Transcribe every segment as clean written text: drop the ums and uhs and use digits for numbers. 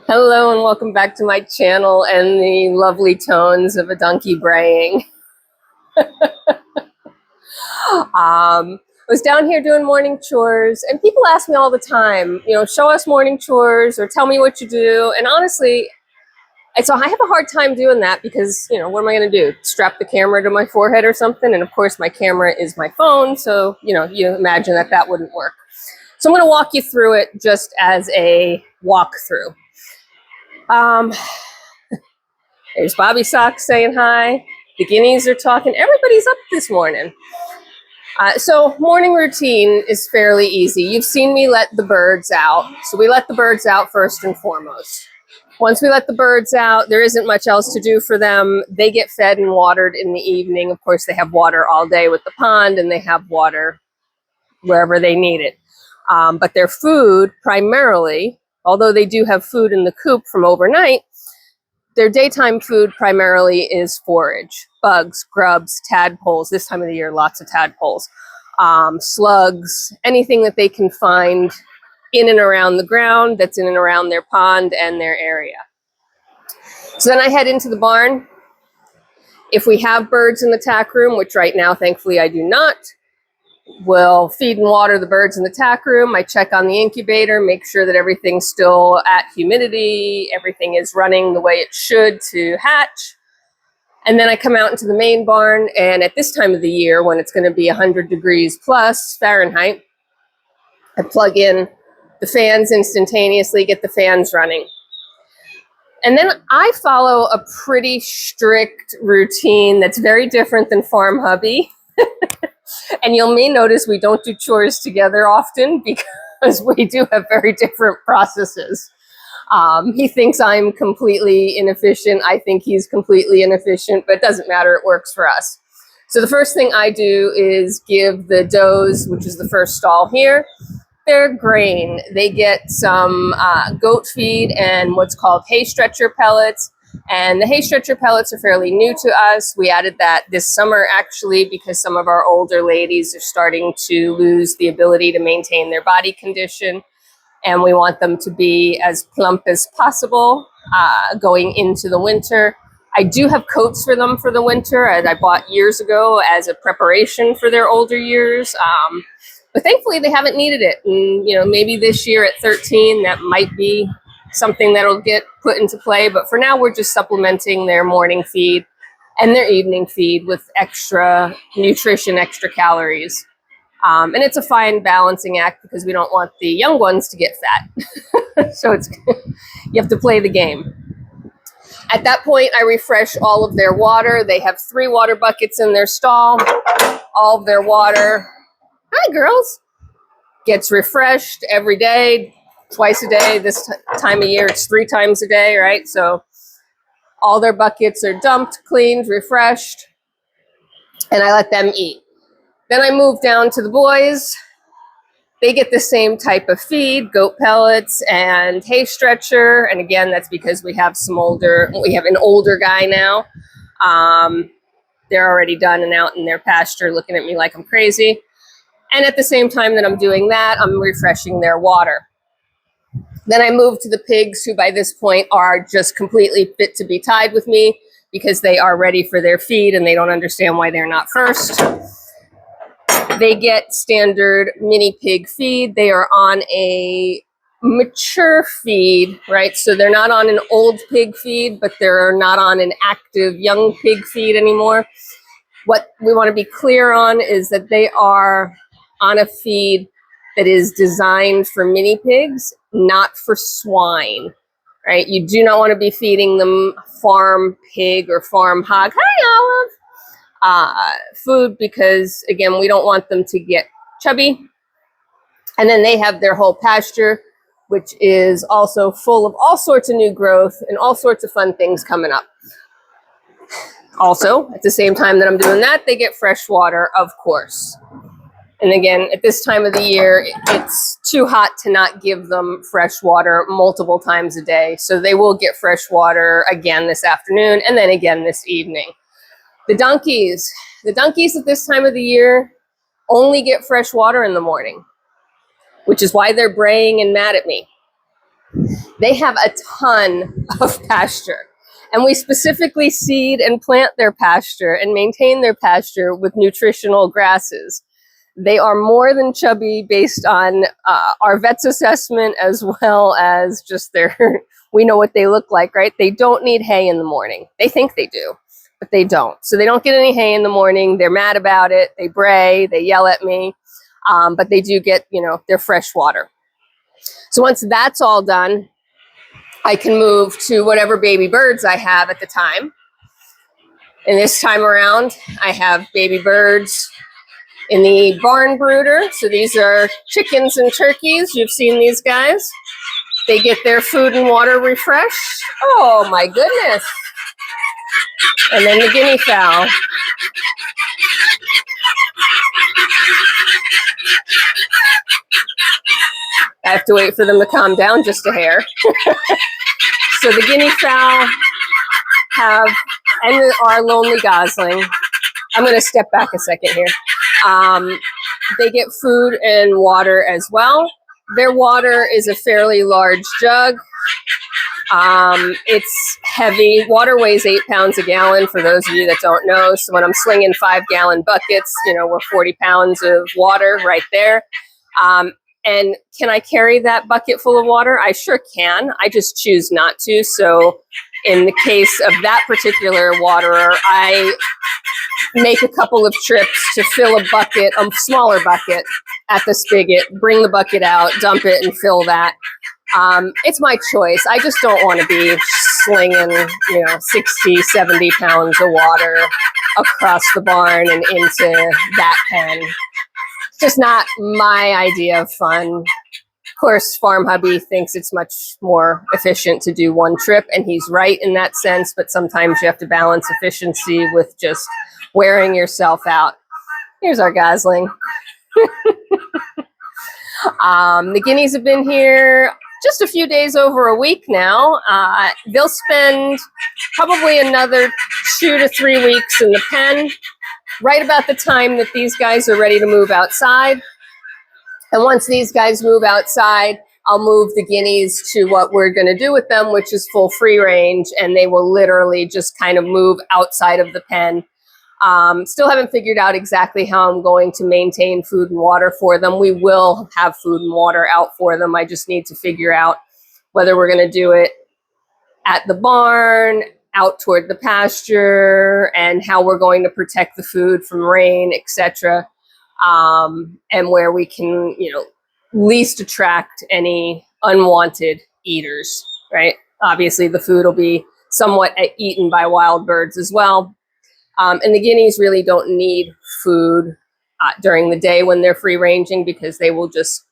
Hello and welcome back to my channel and the lovely tones of a donkey braying. I was down here doing morning chores and people ask me all the time, show us morning chores or tell me what you do. And honestly, so I have a hard time doing that because, what am I going to do? Strap the camera to my forehead or something? And of course my camera is my phone. So, you imagine that wouldn't work. So I'm going to walk you through it just as a walkthrough. There's Bobby Sox saying hi. The guineas are talking. Everybody's up this morning. So morning routine is fairly easy. You've seen me let the birds out. So we let the birds out first and foremost. Once we let the birds out, there isn't much else to do for them. They get fed and watered in the evening. Of course, they have water all day with the pond, and they have water wherever they need it. But their food primarily, although they do have food in the coop from overnight, their daytime food primarily is forage, bugs, grubs, tadpoles. This time of the year, lots of tadpoles, slugs, anything that they can find in and around the ground that's in and around their pond and their area. So then I head into the barn. If we have birds in the tack room, which right now, thankfully, I do not, we'll feed and water the birds in the tack room. I check on the incubator, make sure that everything's still at humidity, everything is running the way it should to hatch. And then I come out into the main barn, and at this time of the year, when it's going to be 100 degrees plus Fahrenheit, I plug in the fans instantaneously, get the fans running. And then I follow a pretty strict routine that's very different than Farm Hubby. And you may notice we don't do chores together often because we do have very different processes. He thinks I'm completely inefficient. I think he's completely inefficient, but it doesn't matter. It works for us. So the first thing I do is give the does, which is the first stall here, their grain. They get some goat feed and what's called hay stretcher pellets. And the hay stretcher pellets are fairly new to us. We added that this summer, actually, because some of our older ladies are starting to lose the ability to maintain their body condition. And we want them to be as plump as possible going into the winter. I do have coats for them for the winter, as I bought years ago as a preparation for their older years. But thankfully, they haven't needed it. And, maybe this year at 13, that might be something that'll get put into play. But for now, we're just supplementing their morning feed and their evening feed with extra nutrition, extra calories. And it's a fine balancing act because we don't want the young ones to get fat. So you have to play the game. At that point, I refresh all of their water. They have 3 water buckets in their stall. All of their water, hi girls, gets refreshed every day. Twice a day. This time of year, it's 3 times a day, right? So all their buckets are dumped, cleaned, refreshed, and I let them eat. Then I move down to the boys. They get the same type of feed, goat pellets and hay stretcher. And again, that's because we have an older guy now. They're already done and out in their pasture looking at me like I'm crazy. And at the same time that I'm doing that, I'm refreshing their water. Then I move to the pigs, who by this point are just completely fit to be tied with me because they are ready for their feed and they don't understand why they're not first. They get standard mini pig feed. They are on a mature feed, right? So they're not on an old pig feed, but they're not on an active young pig feed anymore. What we want to be clear on is that they are on a feed that is designed for mini pigs, not for swine, right? You do not want to be feeding them farm pig or farm hog, hi Olive, food because, again, we don't want them to get chubby. And then they have their whole pasture, which is also full of all sorts of new growth and all sorts of fun things coming up. Also, at the same time that I'm doing that, they get fresh water, of course. And again, at this time of the year, it's too hot to not give them fresh water multiple times a day. So they will get fresh water again this afternoon and then again this evening. The donkeys at this time of the year only get fresh water in the morning. which is why they're braying and mad at me. They have a ton of pasture. And we specifically seed and plant their pasture and maintain their pasture with nutritional grasses. They are more than chubby based on our vet's assessment, as well as just their, we know what they look like, right? They don't need hay in the morning. They think they do, but they don't. So they don't get any hay in the morning. They're mad about it. They bray, they yell at me, but they do get, their fresh water. So once that's all done, I can move to whatever baby birds I have at the time. And this time around, I have baby birds in the barn brooder. So these are chickens and turkeys. You've seen these guys. They get their food and water refreshed. Oh my goodness. And then the guinea fowl. I have to wait for them to calm down just a hair. So the guinea fowl have, and our lonely gosling. I'm going to step back a second here. They get food and water as well. Their water is a fairly large jug. It's heavy. Water weighs 8 pounds a gallon, for those of you that don't know. So when I'm slinging 5-gallon buckets, we're 40 pounds of water right there. And can I carry that bucket full of water? I sure can. I just choose not to. So in the case of that particular waterer, I make a couple of trips to fill a bucket, a smaller bucket, at the spigot, bring the bucket out, dump it, and fill that. It's my choice. I just don't want to be slinging, 60, 70 pounds of water across the barn and into that pen. It's just not my idea of fun. Of course, Farm Hubby thinks it's much more efficient to do one trip, and he's right in that sense, but sometimes you have to balance efficiency with just wearing yourself out. Here's our gosling. The guineas have been here just a few days over a week now. They'll spend probably another 2 to 3 weeks in the pen, right about the time that these guys are ready to move outside. And once these guys move outside, I'll move the guineas to what we're going to do with them, which is full free range, and they will literally just kind of move outside of the pen. Still haven't figured out exactly how I'm going to maintain food and water for them. We will have food and water out for them. I just need to figure out whether we're going to do it at the barn, out toward the pasture, and how we're going to protect the food from rain, etc. And where we can, least attract any unwanted eaters, right? Obviously, the food will be somewhat eaten by wild birds as well. And the guineas really don't need food during the day when they're free ranging, because they will just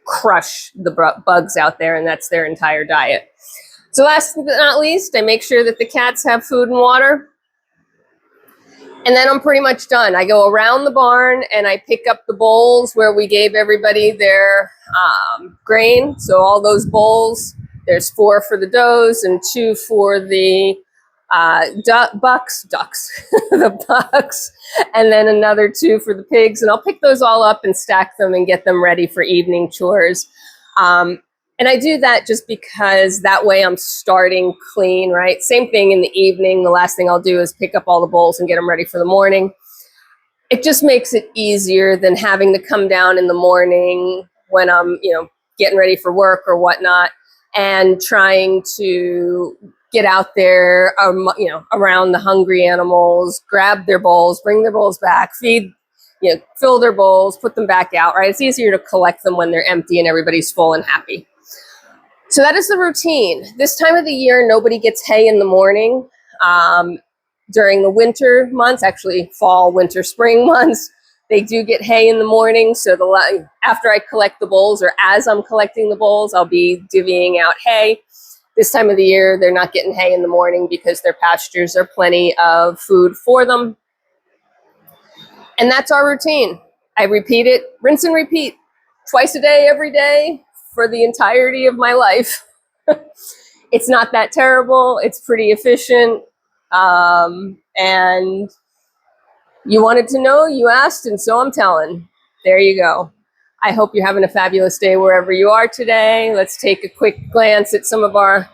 crush the bugs out there, and that's their entire diet. So last but not least, I make sure that the cats have food and water. And then I'm pretty much done. I go around the barn and I pick up the bowls where we gave everybody their grain. So all those bowls, there's 4 for the does and 2 for the ducks, the bucks, and then another 2 for the pigs. And I'll pick those all up and stack them and get them ready for evening chores. And I do that just because that way I'm starting clean, right? Same thing in the evening. The last thing I'll do is pick up all the bowls and get them ready for the morning. It just makes it easier than having to come down in the morning when I'm, getting ready for work or whatnot, and trying to get out there, around the hungry animals, grab their bowls, bring their bowls back, feed, fill their bowls, put them back out, right? It's easier to collect them when they're empty and everybody's full and happy. So that is the routine. This time of the year, nobody gets hay in the morning. During the winter months, actually fall, winter, spring months, they do get hay in the morning. So after I collect the bowls, or as I'm collecting the bowls, I'll be divvying out hay. This time of the year, they're not getting hay in the morning because their pastures are plenty of food for them. And that's our routine. I repeat it, rinse and repeat, twice a day, every day, for the entirety of my life. It's not that terrible. It's pretty efficient. And you wanted to know, you asked, and so I'm telling. There you go. I hope you're having a fabulous day wherever you are today. Let's take a quick glance at some of our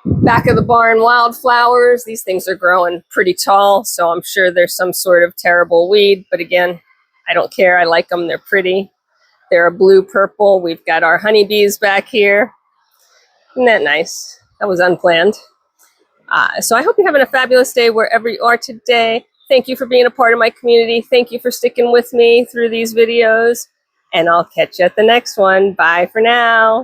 back of the barn wildflowers. These things are growing pretty tall, so I'm sure there's some sort of terrible weed, but again, I don't care. I like them. They're pretty. They're a blue-purple. We've got our honeybees back here. Isn't that nice? That was unplanned. So I hope you're having a fabulous day wherever you are today. Thank you for being a part of my community. Thank you for sticking with me through these videos. And I'll catch you at the next one. Bye for now.